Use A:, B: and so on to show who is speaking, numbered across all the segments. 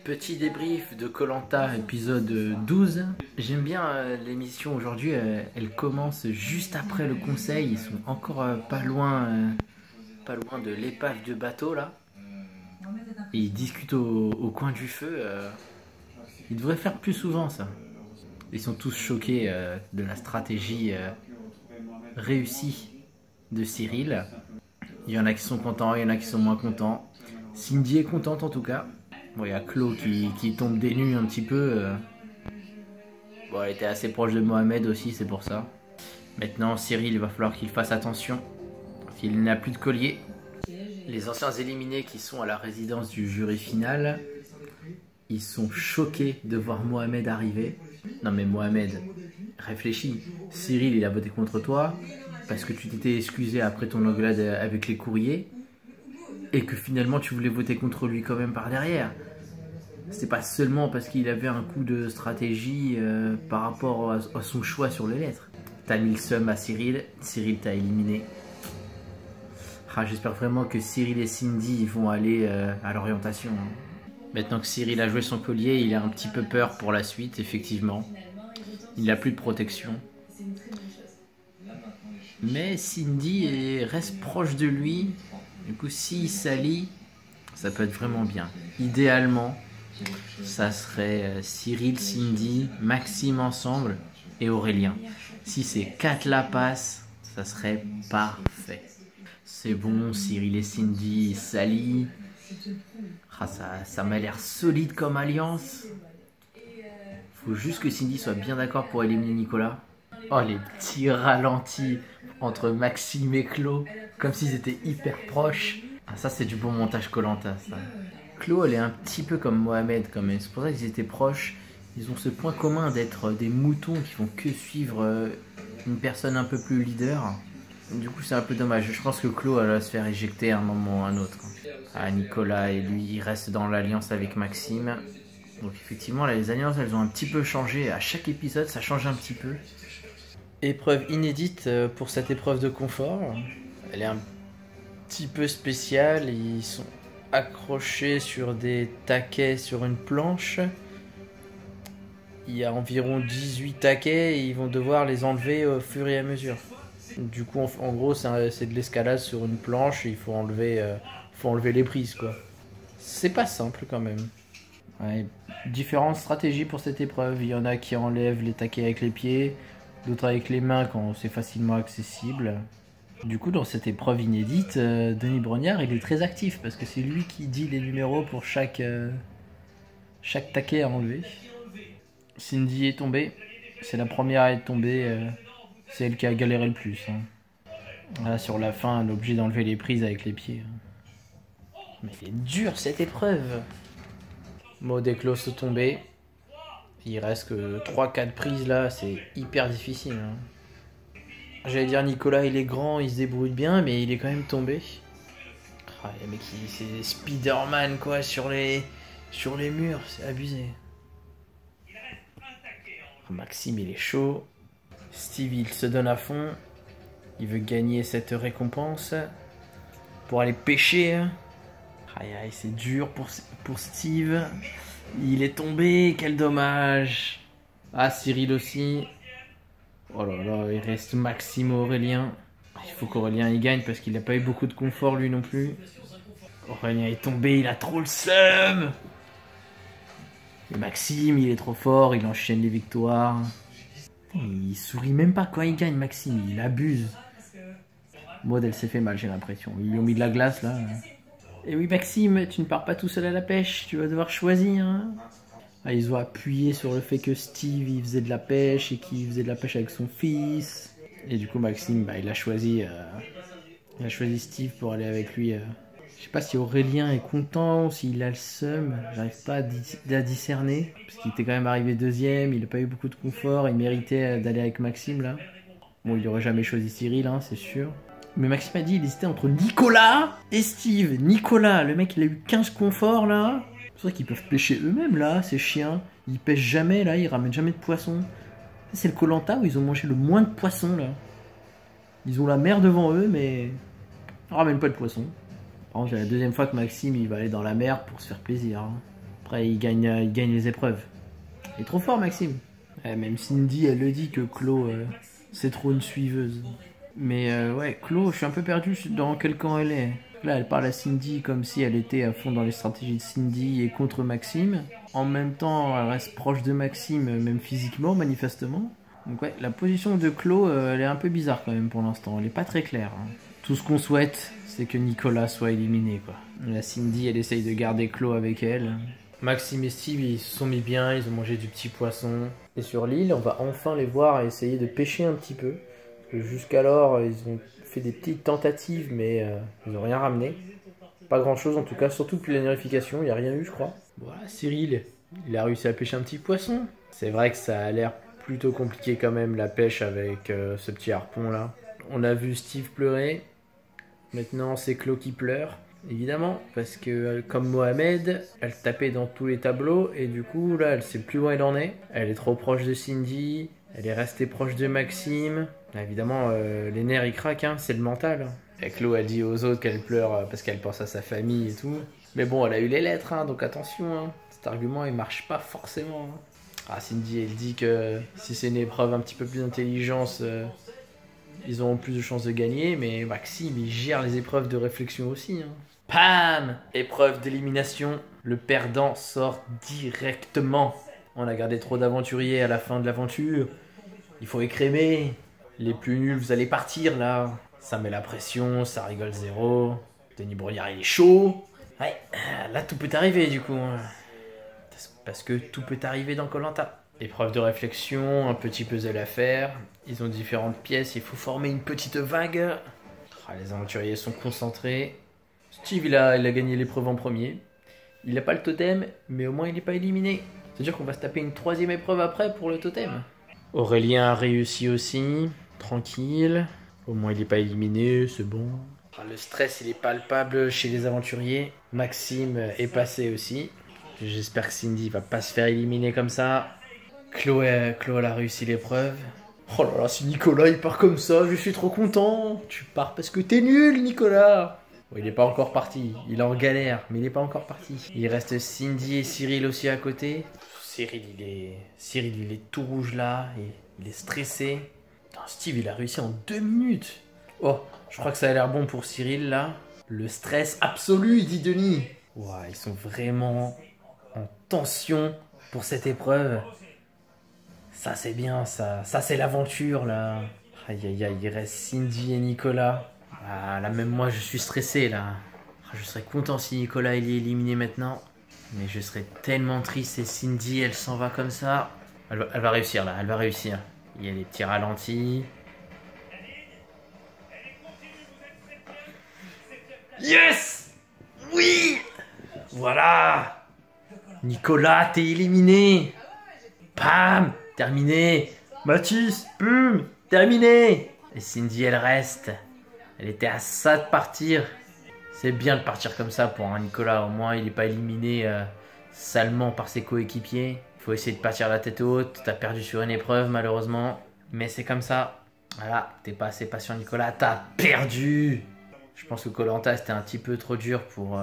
A: Petit débrief de Koh Lanta épisode 12. J'aime bien l'émission aujourd'hui, elle commence juste après le conseil. Ils sont encore pas loin de l'épave de bateau là. Et ils discutent au coin du feu. Ils devraient faire plus souvent ça. Ils sont tous choqués de la stratégie réussie de Cyril. Il y en a qui sont contents, il y en a qui sont moins contents. Cindy est contente en tout cas. Bon, il y a Chloé qui tombe des nues un petit peu. Bon, elle était assez proche de Mohamed aussi, c'est pour ça. Maintenant, Cyril, il va falloir qu'il fasse attention. Qu'il n'a plus de collier. Les anciens éliminés qui sont à la résidence du jury final, ils sont choqués de voir Mohamed arriver. Non mais Mohamed, réfléchis. Cyril, il a voté contre toi parce que tu t'étais excusé après ton engueulade avec les courriers. Et que finalement tu voulais voter contre lui quand même par derrière. C'est pas seulement parce qu'il avait un coup de stratégie par rapport à son choix sur les lettres. T'as mis le seum à Cyril, Cyril t'a éliminé. Ah, j'espère vraiment que Cyril et Cindy vont aller à l'orientation. Maintenant que Cyril a joué son collier, il a un petit peu peur pour la suite, effectivement. Il n'a plus de protection. Mais Cindy reste proche de lui. Du coup, s'il s'allie, ça peut être vraiment bien. Idéalement, ça serait Cyril, Cindy, Maxime ensemble et Aurélien. Si ces quatre-là passent, ça serait parfait. C'est bon, Cyril et Cindy s'allient. Ah, ça m'a l'air solide comme alliance. Faut juste que Cindy soit bien d'accord pour éliminer Nicolas. Oh, les petits ralentis entre Maxime et Chloé, comme s'ils étaient hyper proches. Ah, ça, c'est du bon montage Koh Lanta, ça. Chloé, elle est un petit peu comme Mohamed, quand même. C'est pour ça qu'ils étaient proches. Ils ont ce point commun d'être des moutons qui font que suivre une personne un peu plus leader. Du coup, c'est un peu dommage. Je pense que Chloé, elle va se faire éjecter à un moment ou à un autre. Ah, Nicolas et lui, ils restent dans l'alliance avec Maxime. Donc effectivement, là, les alliances, elles ont un petit peu changé. À chaque épisode, ça change un petit peu. Épreuve inédite pour cette épreuve de confort. Elle est un petit peu spéciale. Ils sont accrochés sur des taquets sur une planche. Il y a environ 18 taquets et ils vont devoir les enlever au fur et à mesure. Du coup, en gros, c'est de l'escalade sur une planche et il faut enlever les prises, quoi. C'est pas simple quand même. Ouais, différentes stratégies pour cette épreuve. Il y en a qui enlèvent les taquets avec les pieds, d'autres avec les mains quand c'est facilement accessible. Du coup, dans cette épreuve inédite, Denis Brognard, il est très actif parce que c'est lui qui dit les numéros pour chaque taquet à enlever. Cindy est tombée. C'est la première à être tombée. C'est elle qui a galéré le plus. Là, sur la fin, elle est obligée d'enlever les prises avec les pieds. Mais c'est dur cette épreuve. Maud et Chloé sont tombés. Il reste que 3-4 prises là, c'est hyper difficile. J'allais dire Nicolas, il est grand, il se débrouille bien, mais il est quand même tombé. Ah, les mecs, c'est Spider-Man quoi, sur les murs, c'est abusé. Maxime, il est chaud. Steve, il se donne à fond. Il veut gagner cette récompense pour aller pêcher. Aïe aïe, c'est dur pour Steve. Il est tombé, quel dommage. Ah, Cyril aussi. Oh là là, il reste Maxime Aurélien. Il faut qu'Aurélien y gagne parce qu'il n'a pas eu beaucoup de confort lui non plus. Aurélien est tombé, il a trop le seum. Et Maxime, il est trop fort, il enchaîne les victoires. Il sourit même pas quand il gagne, Maxime, il abuse. Maud, elle s'est fait mal, j'ai l'impression. Ils lui ont mis de la glace là. Et oui, Maxime, tu ne pars pas tout seul à la pêche, tu vas devoir choisir. Ah, ils ont appuyé sur le fait que Steve il faisait de la pêche et qu'il faisait de la pêche avec son fils. Et du coup, Maxime, il a choisi Steve pour aller avec lui. Je sais pas si Aurélien est content ou s'il a le seum. J'arrive pas à discerner. Parce qu'il était quand même arrivé deuxième, il n'a pas eu beaucoup de confort, il méritait d'aller avec Maxime là. Bon, il n'aurait jamais choisi Cyril, c'est sûr. Mais Maxime a dit il hésitait entre Nicolas et Steve. Nicolas, le mec il a eu 15 conforts là. C'est vrai qu'ils peuvent pêcher eux-mêmes là, ces chiens. Ils pêchent jamais là, ils ramènent jamais de poissons. C'est le Koh Lanta où ils ont mangé le moins de poissons là. Ils ont la mer devant eux mais ils ramènent pas de poissons. Par contre, c'est la deuxième fois que Maxime il va aller dans la mer pour se faire plaisir. Après, il gagne les épreuves. Il est trop fort, Maxime. Même Cindy, elle le dit que Chloé, c'est trop une suiveuse. Mais ouais, Chloé, je suis un peu perdu dans quel camp elle est. Là, elle parle à Cindy comme si elle était à fond dans les stratégies de Cindy et contre Maxime. En même temps, elle reste proche de Maxime, même physiquement, manifestement. Donc ouais, la position de Chloé, elle est un peu bizarre quand même pour l'instant. Elle est pas très claire. Hein. Tout ce qu'on souhaite, c'est que Nicolas soit éliminé, quoi. La Cindy, elle essaye de garder Chloé avec elle. Maxime et Steve, ils se sont mis bien, ils ont mangé du petit poisson. Et sur l'île, on va enfin les voir essayer de pêcher un petit peu. Jusqu'alors, ils ont fait des petites tentatives, mais ils n'ont rien ramené. Pas grand chose en tout cas, surtout depuis la notification, il n'y a rien eu, je crois. Voilà, Cyril, il a réussi à pêcher un petit poisson. C'est vrai que ça a l'air plutôt compliqué quand même, la pêche avec ce petit harpon là. On a vu Steve pleurer. Maintenant, c'est Chloé qui pleure. Évidemment, parce que comme Mohamed, elle tapait dans tous les tableaux et du coup là elle sait plus où elle en est. Elle est trop proche de Cindy, elle est restée proche de Maxime. Là, évidemment les nerfs ils craquent, hein, c'est le mental. Et Chloé a dit aux autres qu'elle pleure parce qu'elle pense à sa famille et tout. Mais bon, elle a eu les lettres, hein, donc attention, hein. Cet argument il marche pas forcément. Hein. Ah, Cindy elle dit que si c'est une épreuve un petit peu plus d'intelligence, ils auront plus de chances de gagner, mais Maxime il gère les épreuves de réflexion aussi. Hein. Pam! Épreuve d'élimination. Le perdant sort directement. On a gardé trop d'aventuriers à la fin de l'aventure. Il faut écrémer. Les plus nuls, vous allez partir là. Ça met la pression, ça rigole zéro. Denis Brouillard, il est chaud. Ouais, là tout peut arriver du coup. Parce que tout peut arriver dans Koh-Lanta. Épreuve de réflexion, un petit puzzle à faire. Ils ont différentes pièces, il faut former une petite vague. Les aventuriers sont concentrés. Steve, il a gagné l'épreuve en premier. Il n'a pas le totem, mais au moins il n'est pas éliminé. C'est-à-dire qu'on va se taper une troisième épreuve après pour le totem. Aurélien a réussi aussi. Tranquille. Au moins il n'est pas éliminé, c'est bon. Le stress, il est palpable chez les aventuriers. Maxime est passé aussi. J'espère que Cindy va pas se faire éliminer comme ça. Chloé a réussi l'épreuve. Oh là là, si Nicolas il part comme ça, je suis trop content. Tu pars parce que t'es nul, Nicolas. Bon, il n'est pas encore parti, il est en galère, mais il n'est pas encore parti. Il reste Cindy et Cyril aussi à côté. Cyril il est tout rouge là, il est stressé. Putain, Steve il a réussi en 2 minutes. Oh, je crois que ça a l'air bon pour Cyril là. Le stress absolu, dit Denis. Ouah, ils sont vraiment en tension pour cette épreuve. Ça c'est bien, ça c'est l'aventure là. Aïe aïe aïe, il reste Cindy et Nicolas. Ah, là même moi je suis stressé là. Je serais content si Nicolas il est éliminé maintenant. Mais je serais tellement triste et Cindy elle s'en va comme ça. Elle va réussir là, elle va réussir. Il y a des petits ralentis. Yes! Oui! Voilà! Nicolas, t'es éliminé! Pam! Terminé! Mathis! Boum! Terminé! Et Cindy elle reste. Elle était à ça de partir. C'est bien de partir comme ça pour un Nicolas. Au moins, il n'est pas éliminé salement par ses coéquipiers. Il faut essayer de partir la tête haute. T'as perdu sur une épreuve, malheureusement. Mais c'est comme ça. Voilà, t'es pas assez patient, Nicolas. T'as perdu. Je pense que Koh-Lanta, c'était un petit peu trop dur pour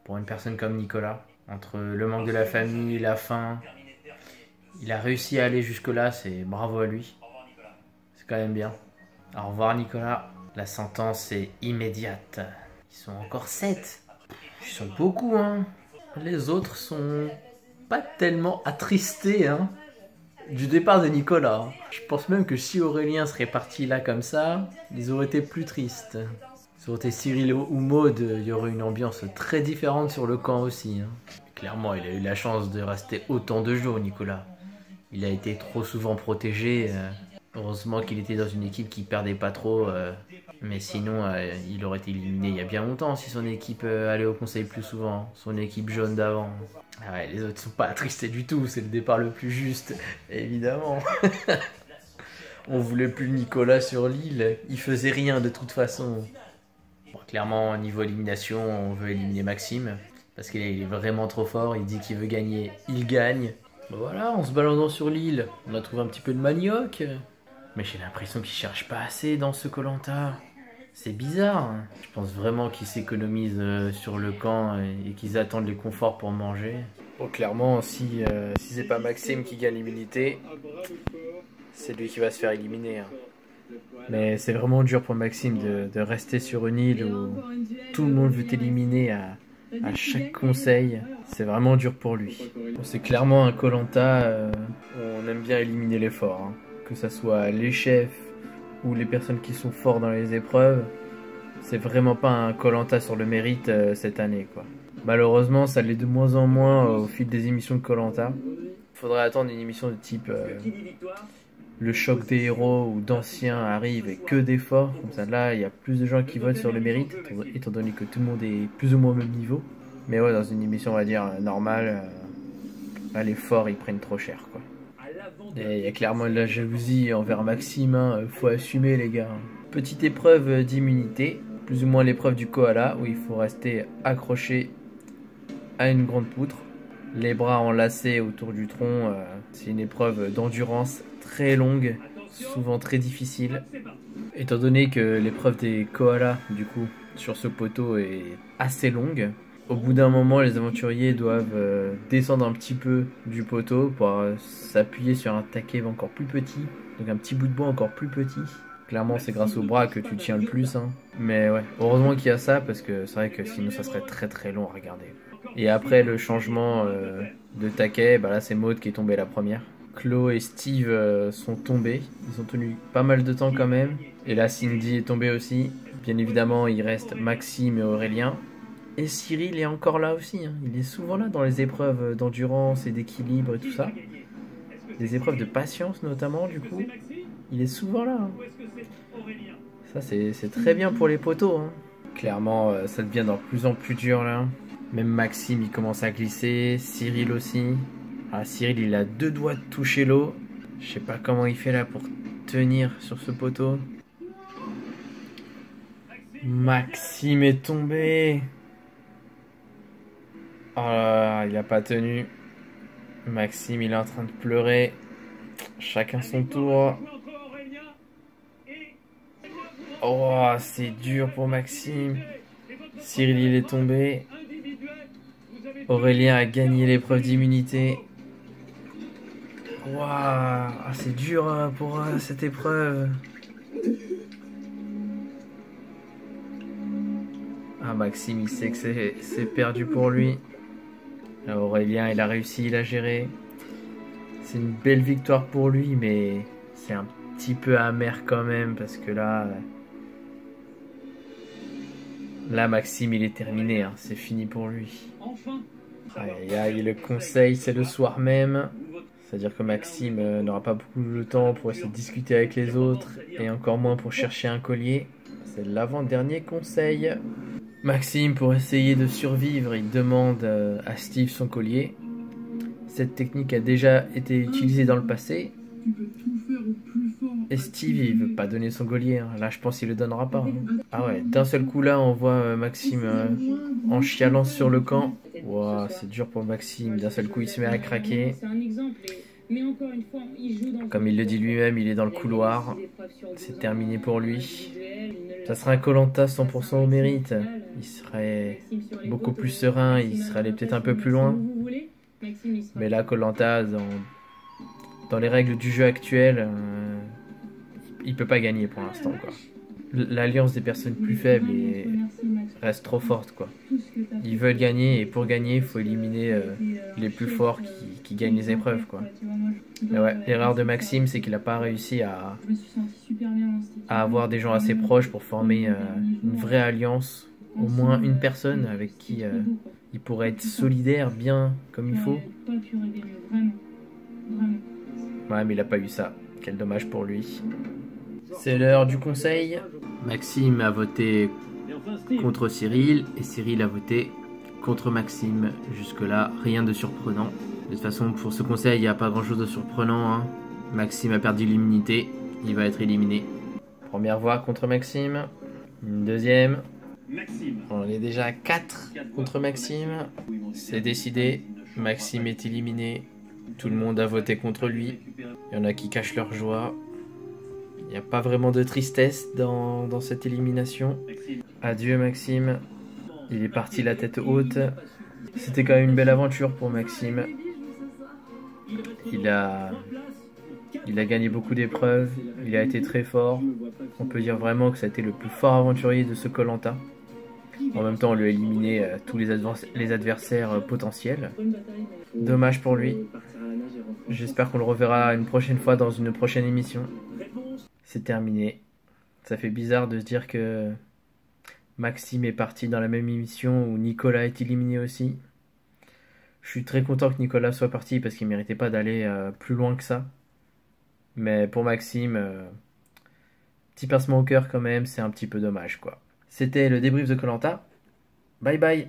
A: une personne comme Nicolas. Entre le manque de la famille, la faim. Il a réussi à aller jusque-là. C'est bravo à lui. C'est quand même bien. Au revoir, Nicolas. La sentence est immédiate. Ils sont encore 7. Ils sont beaucoup, hein. Les autres sont pas tellement attristés, hein, du départ de Nicolas. Je pense même que si Aurélien serait parti là comme ça, ils auraient été plus tristes. Si ça aurait été Cyril ou Maud, il y aurait une ambiance très différente sur le camp aussi. Hein. Clairement, il a eu la chance de rester autant de jours, Nicolas. Il a été trop souvent protégé. Heureusement qu'il était dans une équipe qui perdait pas trop. Mais sinon, il aurait été éliminé il y a bien longtemps si son équipe allait au conseil plus souvent. Son équipe jaune d'avant. Ah ouais, les autres sont pas attristés du tout. C'est le départ le plus juste, évidemment. On voulait plus Nicolas sur l'île. Il faisait rien de toute façon. Bon, clairement, niveau élimination, on veut éliminer Maxime. Parce qu'il est vraiment trop fort. Il dit qu'il veut gagner. Il gagne. Bon, voilà, en se baladant sur l'île, on a trouvé un petit peu de manioc. Mais j'ai l'impression qu'il cherche pas assez dans ce Koh-Lanta. C'est bizarre, hein. Je pense vraiment qu'ils s'économisent sur le camp et qu'ils attendent les conforts pour manger. Bon, clairement, si c'est pas Maxime qui gagne l'immunité, c'est lui qui va se faire éliminer, hein. Mais c'est vraiment dur pour Maxime de rester sur une île où tout le monde veut t'éliminer à chaque conseil. C'est vraiment dur pour lui. Bon, c'est clairement un koh on aime bien éliminer les forts, hein. Que ça soit les chefs ou les personnes qui sont forts dans les épreuves. C'est vraiment pas un koh sur le mérite cette année, quoi. Malheureusement, ça l'est de moins en moins au fil des émissions de koh. Faudrait attendre une émission de type le choc des héros où d'anciens arrivent et que des forts. Comme ça, là, il y a plus de gens qui votent sur le mérite, étant donné que tout le monde est plus ou moins au même niveau. Mais ouais, dans une émission, on va dire, normale, là, les forts, ils prennent trop cher, quoi. Et il y a clairement de la jalousie envers Maxime, hein. Faut assumer, les gars. Petite épreuve d'immunité, plus ou moins l'épreuve du koala, où il faut rester accroché à une grande poutre, les bras enlacés autour du tronc. C'est une épreuve d'endurance très longue, souvent très difficile. Étant donné que l'épreuve des koalas, du coup, sur ce poteau est assez longue, au bout d'un moment, les aventuriers doivent descendre un petit peu du poteau pour s'appuyer sur un taquet encore plus petit, donc un petit bout de bois encore plus petit. Clairement, c'est grâce au bras que tu tiens le plus, hein. Mais ouais, heureusement qu'il y a ça, parce que c'est vrai que sinon ça serait très très long à regarder. Et après le changement de taquet, bah là c'est Maud qui est tombée la première. Chloé et Steve sont tombés, ils ont tenu pas mal de temps quand même. Et là Cindy est tombée aussi. Bien évidemment, il reste Maxime et Aurélien. Et Cyril est encore là aussi, hein. Il est souvent là dans les épreuves d'endurance et d'équilibre et tout ça. Des épreuves de patience notamment, du coup. Il est souvent là, hein. Ça, c'est très bien pour les poteaux, hein. Clairement, ça devient de plus en plus dur, là. Même Maxime, il commence à glisser. Cyril aussi. Ah, Cyril, il a 2 doigts de toucher l'eau. Je sais pas comment il fait là pour tenir sur ce poteau. Maxime est tombé. Oh là là, il a pas tenu. Maxime, il est en train de pleurer. Chacun son tour. Oh, c'est dur pour Maxime. Cyril, il est tombé. Aurélien a gagné l'épreuve d'immunité. Waouh, c'est dur pour cette épreuve. Ah, Maxime, il sait que c'est perdu pour lui. Là, Aurélien, il a réussi, il a géré. C'est une belle victoire pour lui, mais c'est un petit peu amer quand même, parce que là, Maxime, il est terminé, hein. C'est fini pour lui. Aïe, aïe, le conseil, c'est le soir même. C'est-à-dire que Maxime n'aura pas beaucoup de temps pour essayer de discuter avec les autres, et encore moins pour chercher un collier. C'est l'avant-dernier conseil. Maxime, pour essayer de survivre, il demande à Steve son collier. Cette technique a déjà été utilisée dans le passé. Et Steve, il veut pas donner son collier, hein. Là, je pense qu'il le donnera pas, hein. Ah ouais, d'un seul coup là, on voit Maxime en chialant sur le camp. Wow, c'est dur pour Maxime. D'un seul coup, il se met à craquer. Comme il le dit lui-même, il est dans le couloir. C'est terminé pour lui. Ça sera un koh 100% au mérite. Il serait beaucoup plus serein, il serait allé peut-être un peu plus loin. Mais là, koh dans les règles du jeu actuel, il peut pas gagner pour l'instant, quoi. L'alliance des personnes plus faibles reste trop forte, quoi. Ils veulent gagner, et pour gagner, il faut éliminer les plus forts qui gagnent les épreuves, quoi. Mais ouais, l'erreur de Maxime, c'est qu'il n'a pas réussi à avoir des gens assez proches pour former une vraie alliance, au moins une personne avec qui il pourrait être solidaire, bien comme il faut. Ouais, mais il n'a pas eu ça. Quel dommage pour lui. C'est l'heure du conseil. Maxime a voté contre Cyril et Cyril a voté contre Maxime. Jusque-là, rien de surprenant. De toute façon, pour ce conseil, il n'y a pas grand-chose de surprenant, hein. Maxime a perdu l'immunité. Il va être éliminé. Première voix contre Maxime. Une deuxième. On est déjà à 4 contre Maxime. C'est décidé. Maxime est éliminé. Tout le monde a voté contre lui. Il y en a qui cachent leur joie. Il n'y a pas vraiment de tristesse dans cette élimination. Adieu Maxime. Il est parti la tête haute. C'était quand même une belle aventure pour Maxime. Il a gagné beaucoup d'épreuves. Il a été très fort. On peut dire vraiment que ça a été le plus fort aventurier de ce Koh-Lanta. En même temps, on lui a éliminé tous les adversaires potentiels. Dommage pour lui. J'espère qu'on le reverra une prochaine fois dans une prochaine émission. C'est terminé. Ça fait bizarre de se dire que Maxime est parti dans la même émission où Nicolas est éliminé aussi. Je suis très content que Nicolas soit parti parce qu'il ne méritait pas d'aller plus loin que ça. Mais pour Maxime, petit pincement au cœur quand même, c'est un petit peu dommage quoi. C'était le débrief de Koh-Lanta. Bye bye.